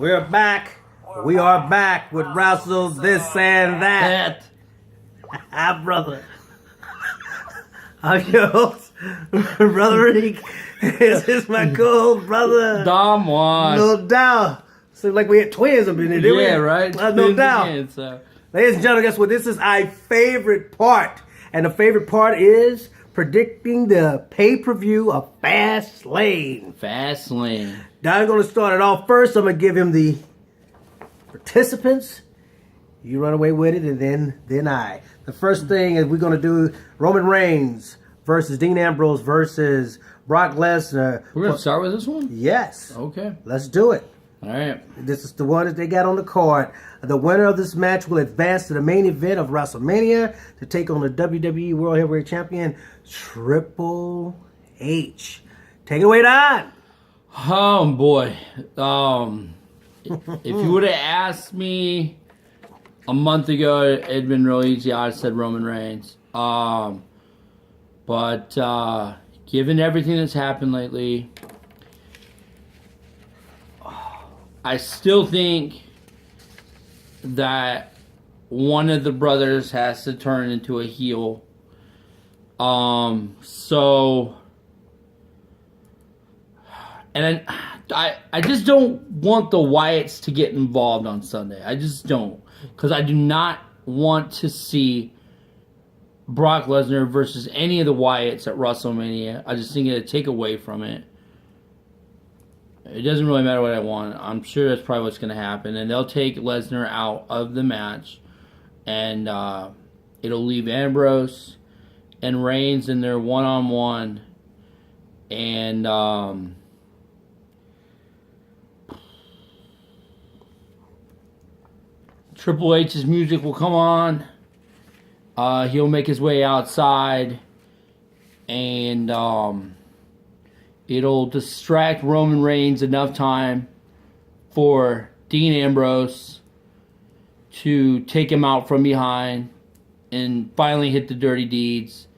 We're back. We are back with Wrestle, this and that. Brother. I'm your host, Brother Reek. This is my co-host, brother. Dom Wash. No doubt. Seems like we had twins up in there, didn't we? Yeah, right? No doubt. Again, so. Ladies and gentlemen, guess what? This is our favorite part. And the favorite part is predicting the pay-per-view of Fastlane. Fastlane. Now I'm going to start it off first. I'm going to give him the participants. You run away with it, and then I. The first thing is we're going to do Roman Reigns versus Dean Ambrose versus Brock Lesnar. We're going to start with this one? Yes. Okay. Let's do it. All right. This is the one that they got on the card. The winner of this match will advance to the main event of WrestleMania to take on the WWE World Heavyweight Champion, Triple H. Take it away, Don. Oh, boy. If you would have asked me a month ago, it'd been real easy. I'd have said Roman Reigns. But given everything that's happened lately, I still think that one of the brothers has to turn into a heel. And I just don't want the Wyatts to get involved on Sunday. I just don't. Because I do not want to see Brock Lesnar versus any of the Wyatts at WrestleMania. I just think it'd take away from it. It doesn't really matter what I want. I'm sure that's probably what's going to happen. And they'll take Lesnar out of the match. And it'll leave Ambrose and Reigns in their one-on-one. And Triple H's music will come on. He'll make his way outside. And it'll distract Roman Reigns enough time for Dean Ambrose to take him out from behind and finally hit the dirty deeds.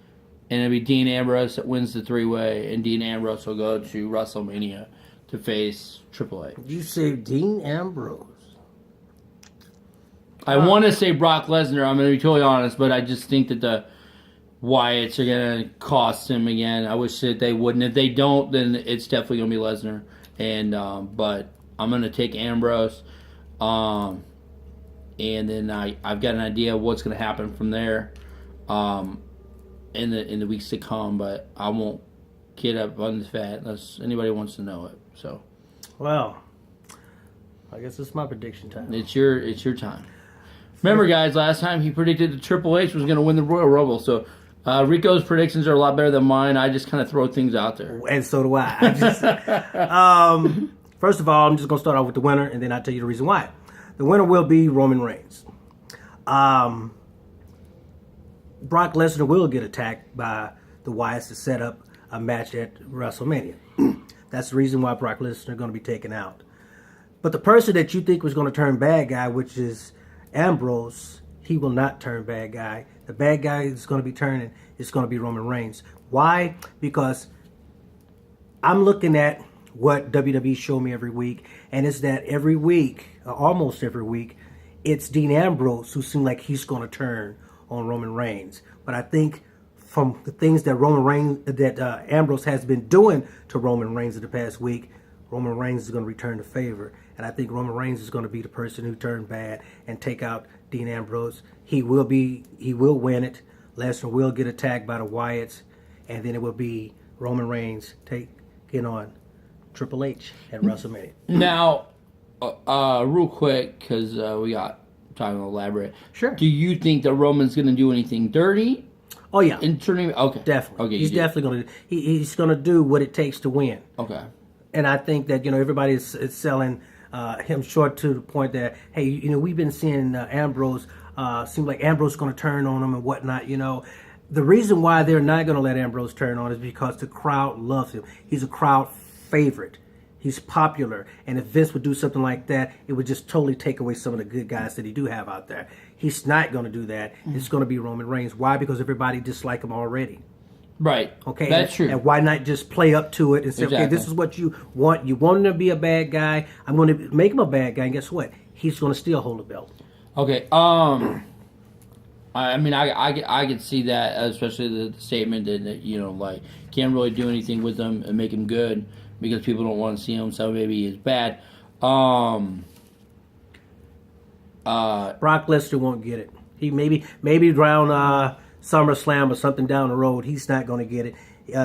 And it'll be Dean Ambrose that wins the three-way, and Dean Ambrose will go to WrestleMania to face Triple H. You say Dean Ambrose. I want to say Brock Lesnar, I'm going to be totally honest, but I just think that the Wyatts are going to cost him again. I wish that they wouldn't. If they don't, then it's definitely going to be Lesnar. And but I'm going to take Ambrose. And then I've got an idea of what's going to happen from there in the weeks to come, but I won't get up on the fat unless anybody wants to know it. So, well, I guess it's my prediction time. It's your time. Remember, guys, last time he predicted that Triple H was going to win the Royal Rumble. So, Rico's predictions are a lot better than mine. I just kind of throw things out there. And so do I. First of all, I'm just going to start off with the winner, and then I'll tell you the reason why. The winner will be Roman Reigns. Brock Lesnar will get attacked by the Wyatts to set up a match at WrestleMania. That's the reason why Brock Lesnar is going to be taken out. But the person that you think was going to turn bad guy, which is Ambrose, he will not turn bad guy. The bad guy is going to be turning. It's going to be Roman Reigns. Why? Because I'm looking at what WWE show me every week, and it's that every week, almost every week, it's Dean Ambrose who seems like he's going to turn on Roman Reigns. But I think from the things that Ambrose has been doing to Roman Reigns in the past week, Roman Reigns is going to return the favor. And I think Roman Reigns is going to be the person who turned bad and take out Dean Ambrose. He will win it. Lesnar will get attacked by the Wyatts. And then it will be Roman Reigns taking on Triple H at WrestleMania. Now, real quick, because we got time to elaborate. Sure. Do you think that Roman's going to do anything dirty? Oh, yeah. In turning, okay. Definitely. Okay, he's definitely going to. He's going to do what it takes to win. Okay. And I think that, everybody is selling him short to the point that, hey, we've been seeing Ambrose, seem like Ambrose is going to turn on him and whatnot, The reason why they're not going to let Ambrose turn on is because the crowd loves him. He's a crowd favorite. He's popular. And if Vince would do something like that, it would just totally take away some of the good guys that he do have out there. He's not going to do that. It's going to be Roman Reigns. Why? Because everybody dislikes him already. Right. Okay, That's true. And why not just play up to it and say, okay, this is what you want. You want him to be a bad guy. I'm going to make him a bad guy, and guess what? He's going to still hold the belt. Okay. I mean, I could see that, especially the statement that like can't really do anything with him and make him good because people don't want to see him, so maybe he's bad. Brock Lesnar won't get it. He maybe around SummerSlam or something down the road, he's not going to get it.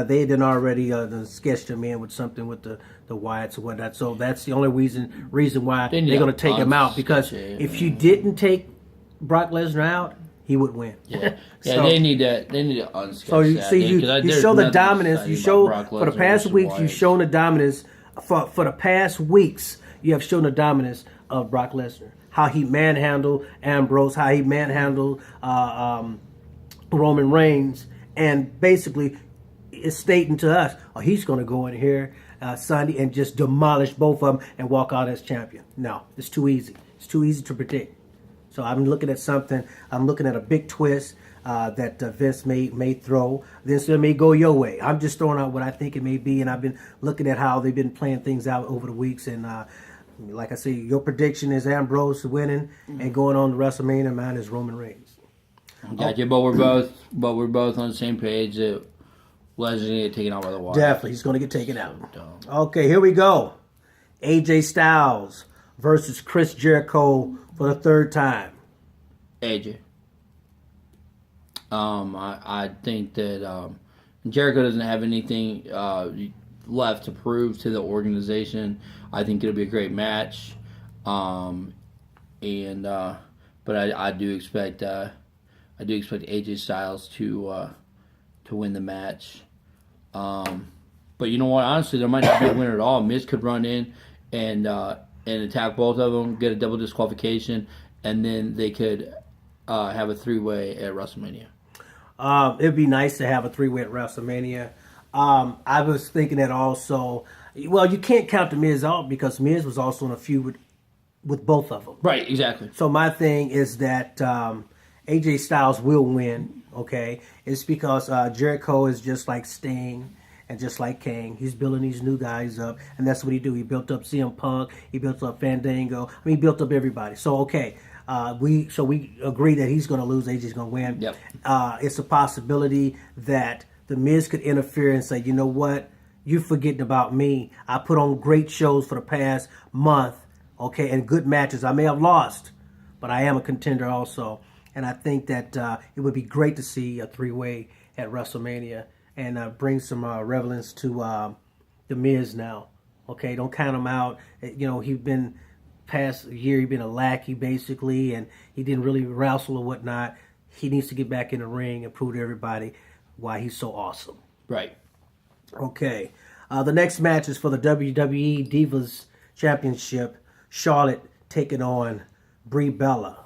They done already sketched him in with something with the Wyatts or whatnot. So that's the only reason why they're going to take him out. Because if you didn't take Brock Lesnar out, he would win. Yeah, so, they need to unsketch so you that. See, you show the dominance. You show for the past weeks. You've shown the dominance for the past weeks. You have shown the dominance of Brock Lesnar. How he manhandled Ambrose. How he manhandled Roman Reigns, and basically is stating to us, oh, he's going to go in here Sunday and just demolish both of them and walk out as champion. No, it's too easy. It's too easy to predict. So I'm looking at something. I'm looking at a big twist that Vince may throw. Vince may go your way. I'm just throwing out what I think it may be, and I've been looking at how they've been playing things out over the weeks. And like I say, your prediction is Ambrose winning and going on to WrestleMania. Mine is Roman Reigns. Gotcha, but we're both on the same page that Lesnar get taken out by the Wyatt. Definitely, he's going to get taken out. Okay, here we go. AJ Styles versus Chris Jericho for the third time. AJ. I think that Jericho doesn't have anything left to prove to the organization. I think it'll be a great match, but I do expect AJ Styles to win the match. But you know what? Honestly, there might not be a winner at all. Miz could run in and attack both of them, get a double disqualification, and then they could have a three-way at WrestleMania. It'd be nice to have a three-way at WrestleMania. I was thinking that also. Well, you can't count the Miz out because Miz was also in a feud with both of them. Right, exactly. So my thing is that AJ Styles will win. Okay, it's because Jericho is just like Sting and just like Kane. He's building these new guys up, and that's what he do. He built up CM Punk. He built up Fandango. I mean, he built up everybody. So okay. We agree that he's going to lose. AJ's going to win. Yep. It's a possibility that the Miz could interfere and say, you know what, you're forgetting about me. I put on great shows for the past month, okay, and good matches. I may have lost, but I am a contender also. And I think that it would be great to see a three-way at WrestleMania and bring some relevance to the Miz now. Okay, don't count him out. You know, he's been past year, he's been a lackey basically, and he didn't really wrestle or whatnot. He needs to get back in the ring and prove to everybody why he's so awesome. Right. Okay. The next match is for the WWE Divas Championship. Charlotte taking on Brie Bella.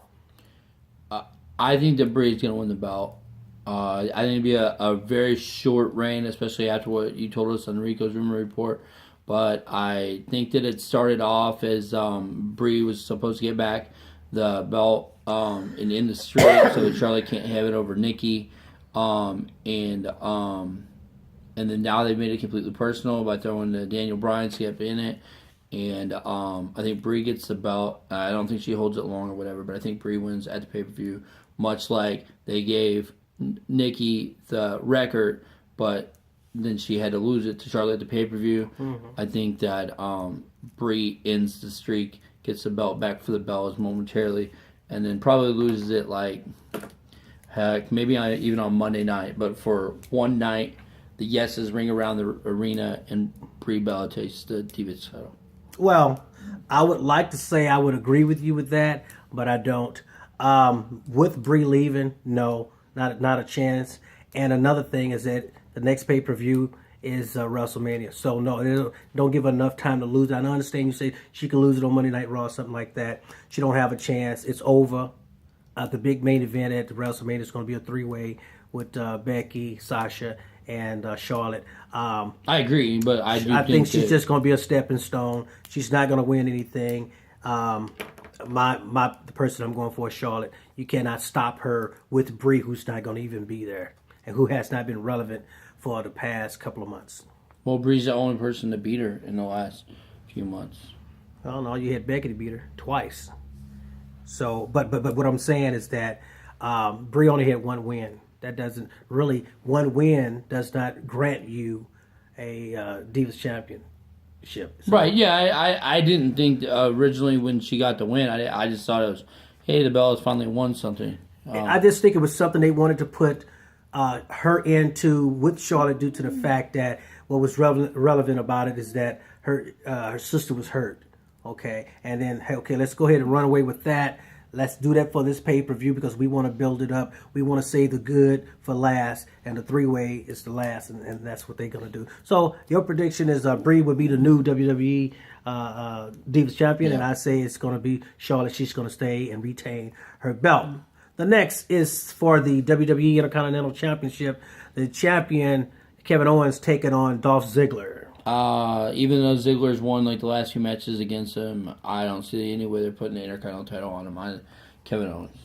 I think that Bree's going to win the belt. I think it'll be a very short reign, especially after what you told us on RECO's Rumor Report. But I think that it started off as Brie was supposed to get back the belt in the street so that Charlotte can't have it over Nikki. And then now they've made it completely personal by throwing the Daniel Bryan skip in it. And I think Brie gets the belt. I don't think she holds it long or whatever, but I think Brie wins at the pay-per-view, much like they gave Nikki the record, but then she had to lose it to Charlotte at the pay-per-view. Mm-hmm. I think that Brie ends the streak, gets the belt back for the bells momentarily, and then probably loses it like, heck, maybe even on Monday night. But for one night, the yeses ring around the arena, and Brie Bella takes the Divas title. Well, I would like to say I would agree with you with that, but I don't. With Brie leaving, no, not a chance. And another thing is that the next pay-per-view is WrestleMania. So, no, don't give her enough time to lose it. I understand you say she can lose it on Monday Night Raw or something like that. She don't have a chance. It's over. The big main event at the WrestleMania is going to be a three-way with Becky, Sasha, and Charlotte. I agree, but I think she's just going to be a stepping stone. She's not going to win anything. The person I'm going for is Charlotte. You cannot stop her with Brie, who's not going to even be there. and who has not been relevant for the past couple of months. Well, Bree's the only person to beat her in the last few months. I don't know. You had Becky to beat her twice. So, but what I'm saying is that Brie only had one win. That doesn't really, one win does not grant you a Divas Championship. So, Right, yeah, I didn't think originally when she got the win, I just thought it was, hey, the Bellas finally won something. I just think it was something they wanted to put her into with Charlotte due to the fact that what was relevant about it is that her sister was hurt. Okay, and then, hey, okay, let's go ahead and run away with that. Let's do that for this pay-per-view because we want to build it up. We want to save the good for last, and the three-way is the last, and that's what they're going to do. So your prediction is Brie would be the new WWE Divas Champion, and I say it's going to be Charlotte. She's going to stay and retain her belt. The next is for the WWE Intercontinental Championship. The champion, Kevin Owens, taking on Dolph Ziggler. Even though Ziggler's won like the last few matches against him, I don't see any way they're putting the Intercontinental title on him. Kevin Owens.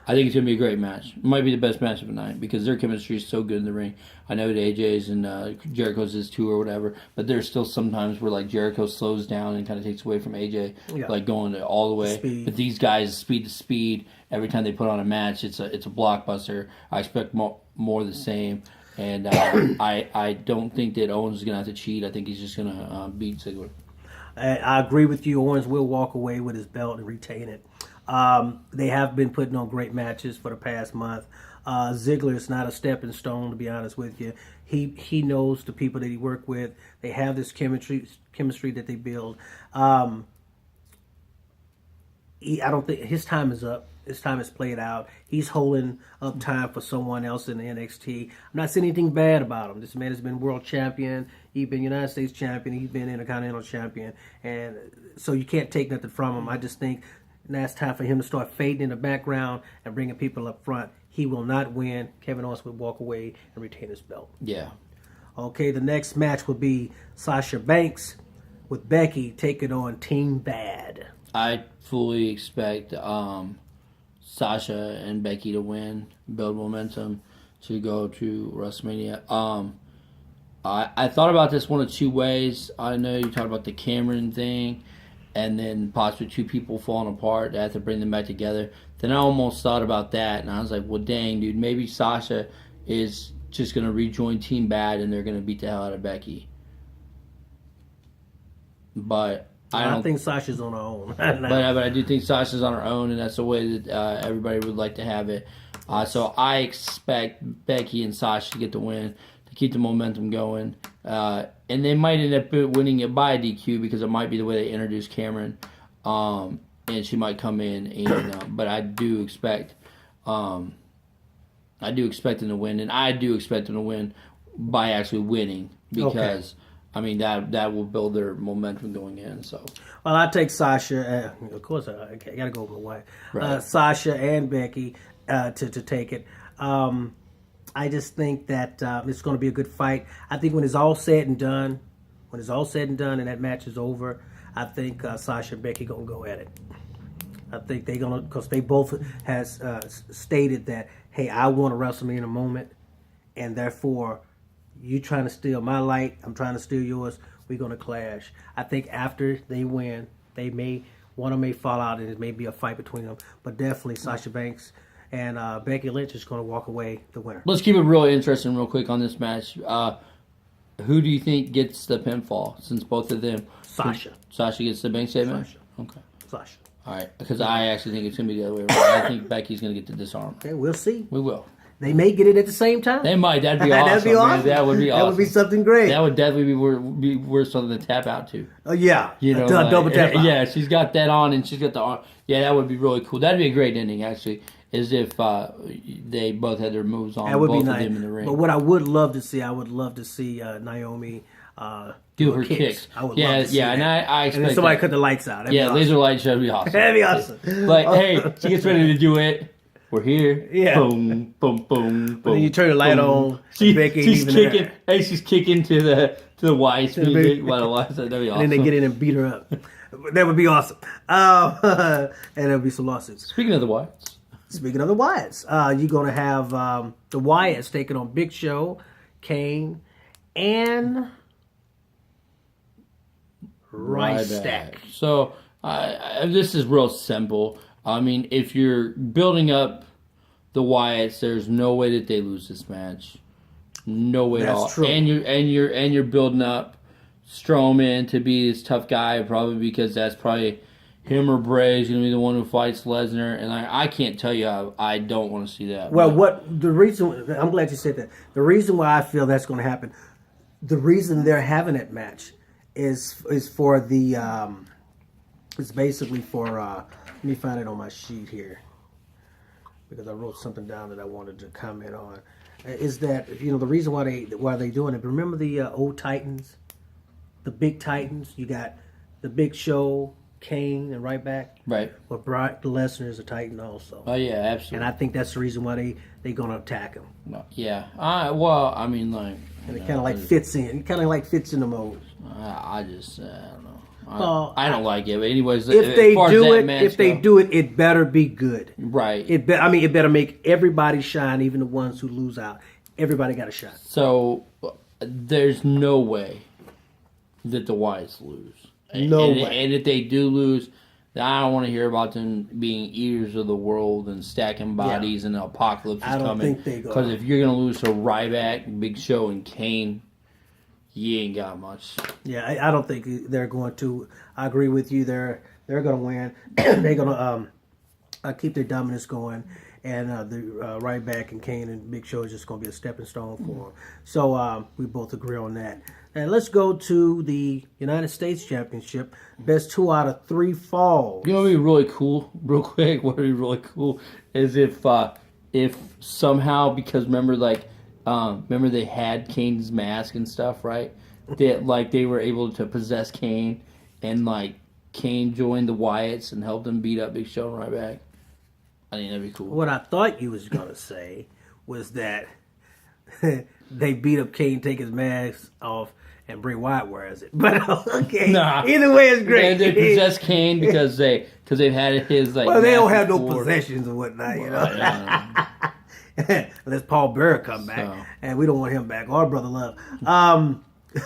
I think it's going to be a great match. It might be the best match of the night because their chemistry is so good in the ring. I know that AJ's and Jericho's is too or whatever, but there's still sometimes where like Jericho slows down and kind of takes away from AJ, like going all the way. Speed. But these guys, speed to speed, every time they put on a match, it's a blockbuster. I expect more of the same. And I don't think that Owens is going to have to cheat. I think he's just going to beat Ziggler. I agree with you. Owens will walk away with his belt and retain it. They have been putting on great matches for the past month. Ziggler is not a stepping stone, to be honest with you. He knows the people that he worked with. They have this chemistry that they build. I don't think his time is up. His time is played out. He's holding up time for someone else in the NXT. I'm not saying anything bad about him. This man has been world champion. He's been United States champion. He's been Intercontinental champion. And so you can't take nothing from him. I just think now it's time for him to start fading in the background and bringing people up front. He will not win. Kevin Owens will walk away and retain his belt. Yeah. Okay, the next match will be Sasha Banks with Becky taking on Team Bad. I fully expect Sasha and Becky to win, build momentum to go to WrestleMania. I thought about this one of two ways. I know you talked about the Cameron thing and then possibly two people falling apart. They have to bring them back together. Then I almost thought about that, and I was like, well, dang, dude, maybe Sasha is just going to rejoin Team Bad and they're going to beat the hell out of Becky. But I don't think Sasha's on her own. but I do think Sasha's on her own, and that's the way that everybody would like to have it. So I expect Becky and Sasha to get the win, to keep the momentum going. And they might end up winning it by a DQ because it might be the way they introduce Cameron. And she might come in. And, but I do expect them to win, and I do expect them to win by actually winning because... Okay. I mean, that will build their momentum going in. So, well, I take Sasha. Of course, I got to go with my wife. Right. Sasha and Becky to take it. I just think that it's going to be a good fight. I think when it's all said and done, and that match is over, I think Sasha and Becky going to go at it. I think they're going to, because they both has stated that, hey, I want to wrestle me in a moment, and therefore, you trying to steal my light, I'm trying to steal yours, we're going to clash. I think after they win, one of them may fall out and it may be a fight between them. But definitely Sasha Banks and Becky Lynch is going to walk away the winner. Let's keep it real interesting real quick on this match. Who do you think gets the pinfall since both of them? Sasha. Sasha gets the bank statement? Sasha. Okay. Sasha. All right, because I actually think it's going to be the other way around. I think Becky's going to get the disarm. Okay, we'll see. We will. They may get it at the same time. They might. That'd be awesome. That'd be awesome. Man. That would be awesome. That would be something great. That would definitely be worth something to tap out to. Oh, yeah. You know, a double tap out. Yeah, she's got that on and she's got the arm. Yeah, that would be really cool. That'd be a great ending, actually, as if they both had their moves on. That would both be nice. Of them in the ring. But what I would love to see, Naomi do her kicks. I would love to see that. And I expect and then somebody cut the lights out. That'd laser light show would be awesome. That'd be awesome. But hey, she gets ready to do it. We're here. Yeah. Boom, boom, boom, boom. And then you turn the light on. Becky, she's kicking. There. Hey, she's kicking to the Wyatt's music. That'd be awesome. And then they get in and beat her up. That would be awesome. And there'll be some lawsuits. Speaking of the Wyatts. Speaking of the Wyatts, you're going to have the Wyatts taking on Big Show, Kane, and Ryback. So this is real simple. I mean, if you're building up the Wyatts, there's no way that they lose this match. No way at all. That's true. And you're building up Strowman to be this tough guy, probably because that's probably him or Bray is going to be the one who fights Lesnar. And I can't tell you I don't want to see that. Well, I'm glad you said that. The reason why I feel that's going to happen, the reason they're having that match is for the it's basically for let me find it on my sheet here because I wrote something down that I wanted to comment on. Is that the reason why they doing it? Remember the old Titans, the big Titans. You got the Big Show, Kane, and Ryback. Right. But Brock Lesnar is a Titan also. Oh yeah, absolutely. And I think that's the reason why they gonna attack him. Yeah. Well, I mean, like. And it kind of like fits in. It kind of like fits in the mode. I don't know. I don't like it. But anyways, if they do it, it better be good. Right. It better make everybody shine, even the ones who lose out. Everybody got a shot. So there's no way that the Wyatts lose. No way. And if they do lose, then I don't want to hear about them being eaters of the world and stacking bodies and the apocalypse is coming. I don't think they go. Because if you're going to lose to Ryback, Big Show, and Kane, you ain't got much. Yeah, I don't think they're going to. I agree with you. They're going to win. They're going to keep their dominance going. And the Ryback and Kane and Big Show is just going to be a stepping stone for them. So we both agree on that. And let's go to the United States Championship. Best 2 out of 3 falls. You know what would be really cool, real quick? What would be really cool is if somehow, because remember they had Kane's mask and stuff, right? That they were able to possess Kane, and Kane joined the Wyatts and helped them beat up Big Show and Ryback. I think that'd be cool. What I thought you was gonna say was that they beat up Kane, take his mask off, and Bray Wyatt wears it. But okay, nah. Either way, it's great. They possess Kane because they've had his Well, they don't have no before. possessions and whatnot, you know. Unless Paul Bearer come back, and we don't want him back. Or Brother Love.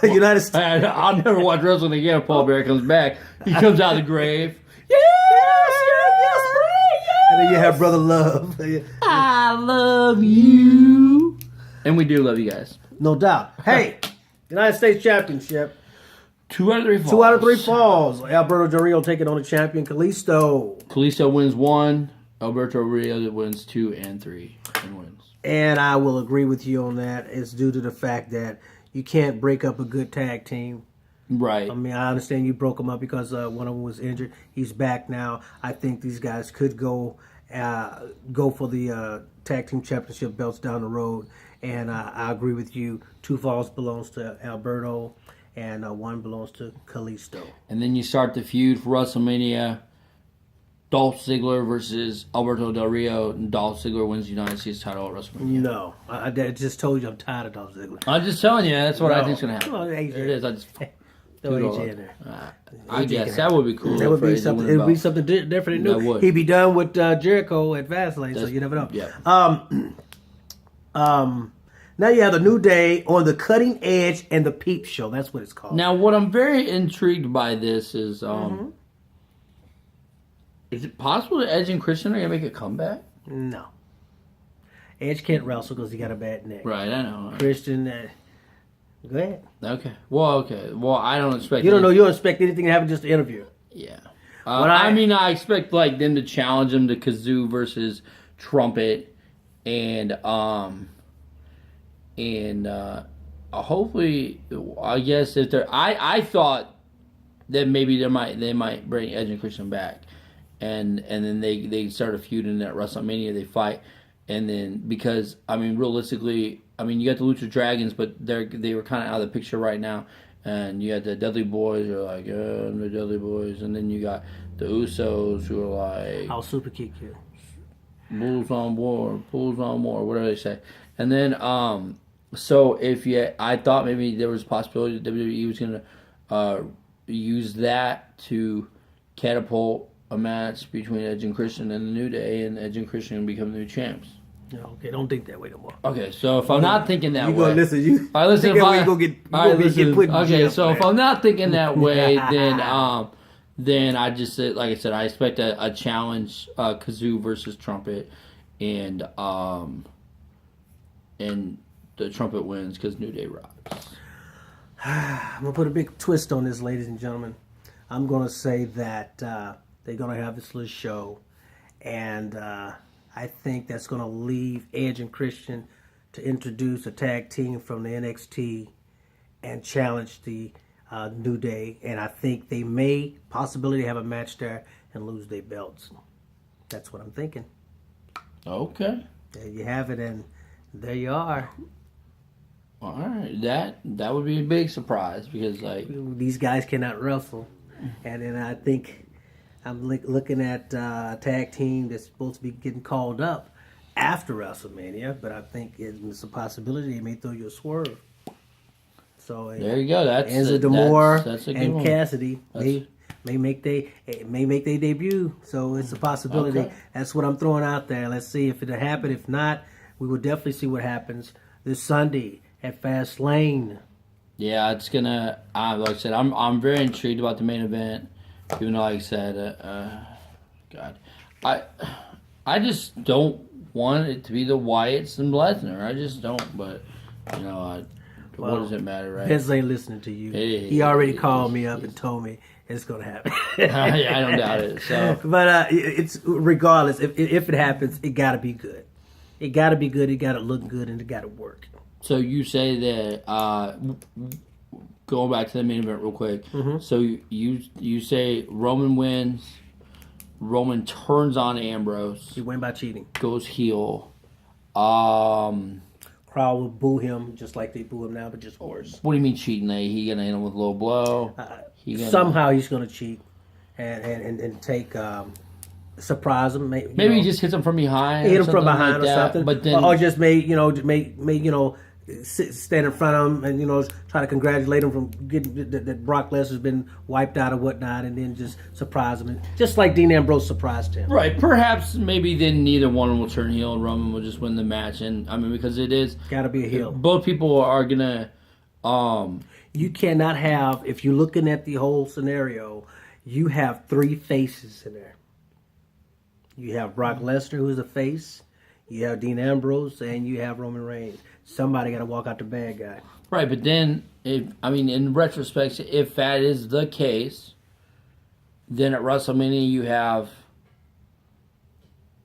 United States. I'll never watch wrestling again if Paul Bearer comes back. He comes out of the grave. And then you have Brother Love. I love you. And we do love you guys. No doubt. Hey, United States Championship. 2 out of 3 falls. 2 out of 3 falls. Alberto Del Rio taking on the champion, Kalisto. Kalisto wins 1. Alberto Rio wins 2 and 3 and wins. And I will agree with you on that. It's due to the fact that you can't break up a good tag team. Right. I mean, I understand you broke him up because one of them was injured. He's back now. I think these guys could go for the tag team championship belts down the road. And I agree with you. 2 falls belongs to Alberto, and 1 belongs to Kalisto. And then you start the feud for WrestleMania. Dolph Ziggler versus Alberto Del Rio, and Dolph Ziggler wins the United States title at WrestleMania. No, I just told you I'm tired of Dolph Ziggler. I'm just telling you, that's what I think's going to happen. Well, there it is. I just throw AJ in there. I guess that would be cool. That would be something. It would be something different and new. That would. He'd be done with Jericho at Fastlane, so you never know. Yeah. Now you have the New Day on the Cutting Edge and the Peep Show. That's what it's called. Now, what I'm very intrigued by this is, is it possible that Edge and Christian are going to make a comeback? No. Edge can't wrestle because he got a bad neck. Right, I know. Christian, go ahead. Okay. Well, I don't expect... You don't know. You don't expect anything to happen, just the interview. Yeah. I expect them to challenge him to Kazoo versus Trumpet, and hopefully, I guess if they're... I thought that maybe they might bring Edge and Christian back. And then they start a feud in that WrestleMania. They fight, and then because realistically, you got the Lucha Dragons, but they were kind of out of the picture right now. And you had the Dudley Boys who are like, I'm the Dudley Boys, and then you got the Usos who are like, I'll super kick you. Bulls on war, whatever they say. And then so I thought maybe there was a possibility that WWE was gonna use that to catapult a match between Edge and Christian and the New Day, and Edge and Christian become the new champs. No, okay, don't think that way no more. Okay, so if I'm not thinking that way, you gonna listen? You all right, listen. think If that way I you gonna get put in okay, jail so for if that. I'm not thinking that way, then I just said, like I said, I expect a challenge, Kazoo versus Trumpet, and the Trumpet wins because New Day rocks. I'm gonna put a big twist on this, ladies and gentlemen. I'm gonna say that they're gonna have this little show, and I think that's gonna leave Edge and Christian to introduce a tag team from the NXT and challenge the New Day, and I think they may possibility have a match there and lose their belts. That's what I'm thinking. Okay. There you have it, and there you are. All right, that would be a big surprise because like These guys cannot wrestle, and then I think I'm looking at a tag team that's supposed to be getting called up after WrestleMania, but I think it's a possibility they may throw you a swerve. So there you go. That's Enzo D'Amore that's a good and one. Cassidy may make their debut. So it's a possibility. Okay. That's what I'm throwing out there. Let's see if it'll happen. If not, we will definitely see what happens this Sunday at Fastlane. Yeah, it's gonna. Like I said, I'm very intrigued about the main event. Even though, like I said, God, I just don't want it to be the Wyatts and Lesnar. I just don't. But you know, what does it matter, right? Vince ain't listening to you. He already called me up and told me it's gonna happen. Yeah, I don't doubt it. So, but it's regardless. If it happens, it gotta be good. It gotta be good. It gotta look good, and it gotta work. so you say that going back to the main event real quick. Mm-hmm. So you say Roman wins. Roman turns on Ambrose. He win by cheating. Goes heel. Crowd will boo him just like they boo him now, but just worse. What do you mean cheating? He gonna hit him with a low blow? Somehow he's gonna cheat and take surprise him. Maybe he just hits him from behind. Hit him from behind like or that, something, But then, or just stand in front of him and try to congratulate him from getting that Brock Lesnar's been wiped out or whatnot, and then just surprise him, just like Dean Ambrose surprised him. right? Perhaps maybe then neither one will turn heel and Roman will just win the match. And I mean, because it is Got to be a heel. both people are gonna. You cannot have, if you're looking at the whole scenario, you have three faces in there. You have Brock Lesnar, who's a face. You have Dean Ambrose, and you have Roman Reigns. Somebody got to walk out the bad guy. Right, but then, in retrospect, if that is the case, then at WrestleMania you have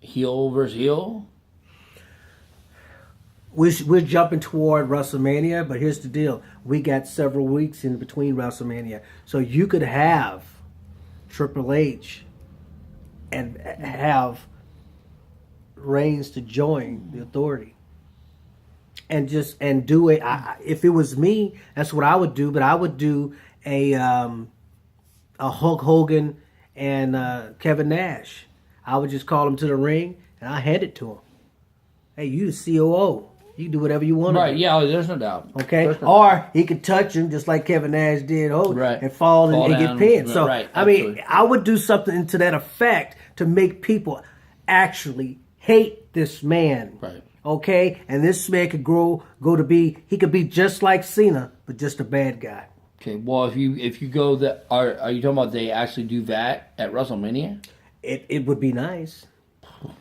heel versus heel. We're jumping toward WrestleMania, but here's the deal. We got several weeks in between WrestleMania. So you could have Triple H and have Reigns to join the Authority. And do it. If it was me, that's what I would do. But I would do a Hulk Hogan and Kevin Nash. I would just call him to the ring and I hand it to him. Hey, you the COO. You can do whatever you want. Right? Yeah, there's no doubt. Okay, or he could touch him just like Kevin Nash did, right. and fall and down, get pinned. So right, I mean, I would do something to that effect to make people actually hate this man. Right. Okay, and this man could go to be. He could be just like Cena, but just a bad guy. Okay. Well, if you go that, are you talking about they actually do that at WrestleMania? It would be nice.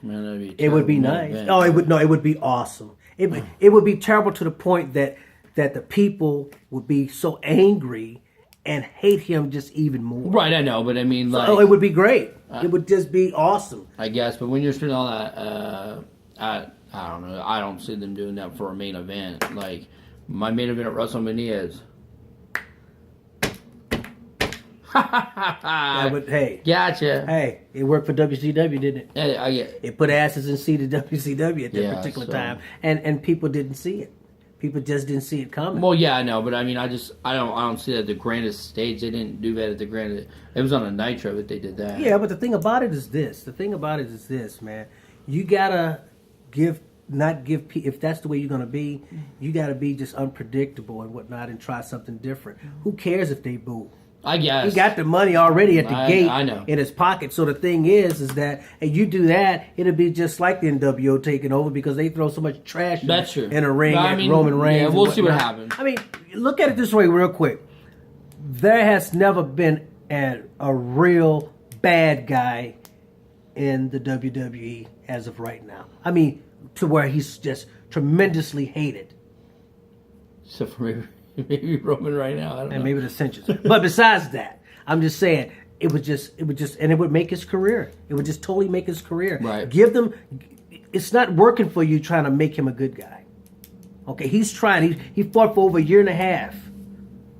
Man, that'd be It would be nice. Oh, it would. No, it would be awesome. It would be terrible to the point that the people would be so angry and hate him just even more. Right, I know, but I mean, like, it would be great. It would just be awesome. I guess, but when you're spending all that, I don't know. I don't see them doing that for a main event. Like, my main event at WrestleMania is. Hey. Gotcha. Hey, it worked for WCW, didn't it? Yeah, I get. It put asses in seat at WCW at that particular time, and people didn't see it. People just didn't see it coming. Well, yeah, I know, but I mean, I don't see that at the grandest stage. They didn't do that at the grandest. It was on a Nitro that they did that. Yeah, but the thing about it is this. Man. You gotta not give. If that's the way you're gonna be, you gotta be just unpredictable and whatnot, and try something different. Who cares if they boo? I guess. He got the money already at the gate I know. in his pocket. So the thing is that and you do that, it'll be just like the NWO taking over because they throw so much trash That's true. in a ring But, at Roman Reigns. Yeah, and we'll see what whatnot. happens. I mean, look at it this way real quick. There has never been a real bad guy in the WWE as of right now. I mean, to where he's just tremendously hated. Except for maybe Roman right now. I don't know. And maybe the Ascensions. But besides that, I'm just saying, it would just, and it would make his career. It would just totally make his career. Right. Give them, it's not working for you trying to make him a good guy. Okay, he's trying. He fought for over a year and a half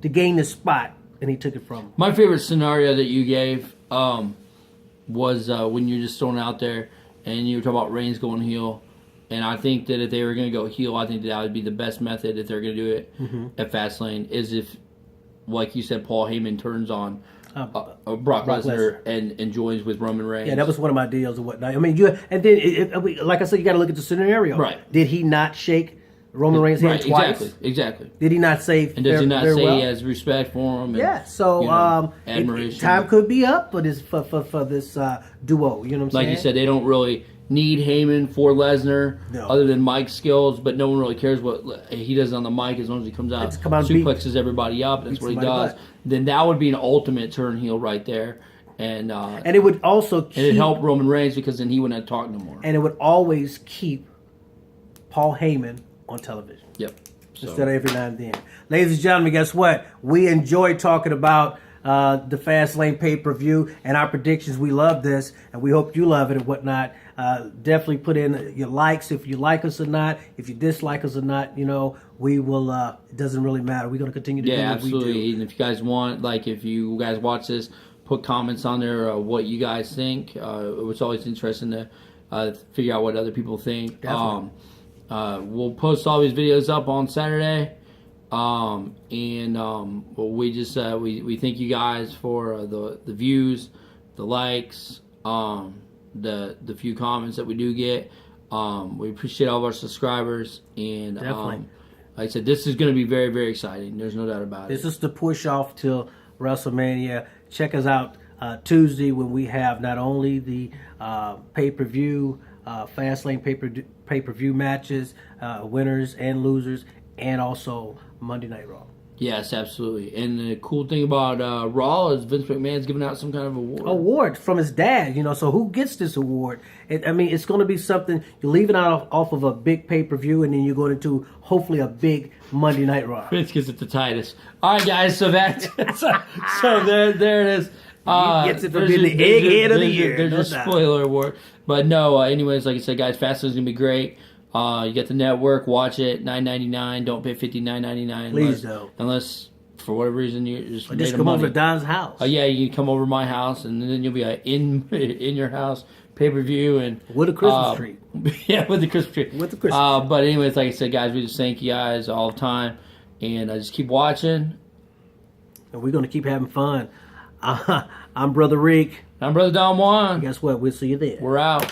to gain this spot, and he took it from him. My favorite scenario that you gave was when you're just throwing out there and you were talking about Reigns going heel. And I think that if they were going to go heel, I think that would be the best method if they're going to do it at Fastlane, is if, like you said, Paul Heyman turns on Brock Lesnar and joins with Roman Reigns. Yeah, that was one of my deals and whatnot. I mean, like I said, you got to look at the scenario. Right. Did he not shake Roman Reigns' hand twice? Exactly. Did he not say? And does he not say well? he has respect for him? And, Yeah. So admiration. Time could be up for this duo. You know what I'm saying? Like you said, they don't really need Heyman for Lesnar, No. other than Mike's skills, but no one really cares what he does on the mic as long as he comes out, suplexes everybody up, and that's what he does. Then that would be an ultimate turn heel right there. And it would also keep, it'd help Roman Reigns because then he wouldn't have to talk no more. And it would always keep Paul Heyman on television. Yep. So. Instead of every now and then. Ladies and gentlemen, guess what? We enjoy talking about the Fastlane pay-per-view and our predictions. We love this, and we hope you love it and whatnot. Definitely put in your likes if you like us or not. If you dislike us or not, we will. It doesn't really matter. We're going to continue to do what absolutely. we do. And if you guys want, if you guys watch this, put comments on there what you guys think. It's always interesting to figure out what other people think. Definitely. We'll post all these videos up on Saturday. We just we thank you guys for the views, the likes, the few comments that we do get. We appreciate all of our subscribers, and Definitely. like I said, this is going to be very, very exciting. There's no doubt about it. This is the push off till WrestleMania. Check us out Tuesday when we have not only the pay-per-view, Fastlane pay-per-view matches, winners and losers, and also Monday Night Raw. Yes, absolutely. And the cool thing about Raw is Vince McMahon's giving out some kind of award from his dad. So who gets this award? It's going to be something. You're leaving out off of a big pay-per-view, and then you're going into hopefully a big Monday Night Raw. Vince gets it the tightest. All right, guys. So so there it is. He gets it for being the egghead of the year. There's a spoiler award. But no, anyways, like I said, guys, Fastlane's going to be great. You get the network, watch it, $9.99. Don't pay $59.99. Please don't. Unless, for whatever reason, you just just come over to Don's house. Yeah, you can come over to my house, and then you'll be in your house, pay-per-view. And with a Christmas tree. Yeah, with the Christmas tree. With the Christmas tree. But anyways, like I said, guys, we just thank you guys all the time. And just keep watching. And we're going to keep having fun. I'm Brother Rick. I'm Brother Don Juan. Guess what? We'll see you there. We're out.